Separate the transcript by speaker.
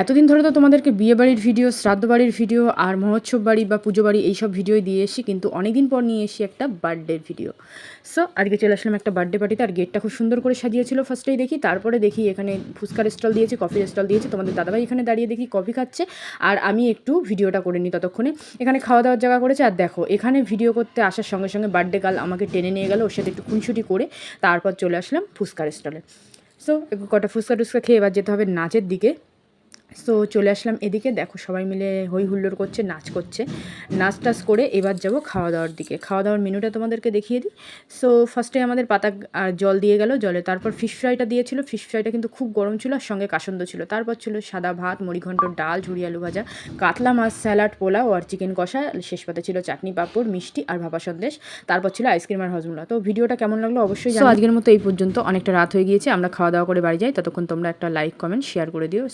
Speaker 1: এতদিন ধরে তো তোমাদেরকে বিয়ে বাড়ির ভিডিও, শ্রাদ্ধ বাড়ির ভিডিও আর মহোৎসব বাড়ি বা পুজো বাড়ি এইসব ভিডিওই দিয়ে এসি, কিন্তু অনেকদিন পর নিয়ে এসি একটা বার্থডের ভিডিও। সো আজকে চলে আসলাম একটা বার্থডে পার্টিতে। আর গেটটা খুব সুন্দর করে সাজিয়েছিল ফার্স্টেই দেখি, তারপরে দেখি এখানে ফুচকার স্টল দিয়েছে, কফির স্টল দিয়েছে। তোমাদের দাদাভাই এখানে দাঁড়িয়ে দেখি কফি খাচ্ছে, আর আমি একটু ভিডিওটা করে নিই ততক্ষণে। এখানে খাওয়া দাওয়ার জায়গা করেছে, আর দেখো এখানে ভিডিও করতে আসার সঙ্গে সঙ্গে বার্থডে গার্ল আমাকে টেনে নিয়ে গেল, ওর সাথে একটু খুনসুটি করে তারপর চলে আসলাম ফুচকার স্টলে। সো কটা ফুচকা টুচকা খেয়ে এবার যেতে হবে নাচের দিকে। সো চলে আসলাম এদিকে, দেখো সবাই মিলে হই হুল্লোড় করছে, নাচ করছে। নাচ টাচ করে এবার যাব খাওয়া দাওয়ার দিকে। খাওয়া দাওয়ার মেনুটা তোমাদেরকে দেখিয়ে দিই। সো ফার্স্টে আমাদের পাতা আর জল দিয়ে গেল, জলে তারপর ফিশ ফ্রাইটা দিয়েছিল। ফিশ ফ্রাইটা কিন্তু খুব গরম ছিল, আর সঙ্গে কাসন্দ ছিল। তারপর ছিল সাদা ভাত, মুড়িঘণ্ট, ডাল, ঝুড়ি আলু ভাজা, কাতলা মাছ, স্যালাড, পোলাও আর চিকেন কষা। শেষ পাতে ছিল চাটনি, পাঁপড়, মিষ্টি আর ভাপা সন্দেশ। তারপর ছিল আইসক্রিম আর হজমোলা। তো ভিডিওটা কেমন লাগলো অবশ্যই জানাও। আজকের মতো এই পর্যন্ত, অনেকটা রাত হয়ে গিয়েছে, আমরা খাওয়া দাওয়া করে বাড়ি যাই। ততক্ষণ তোমরা একটা লাইক, কমেন্ট, শেয়ার করে দিও।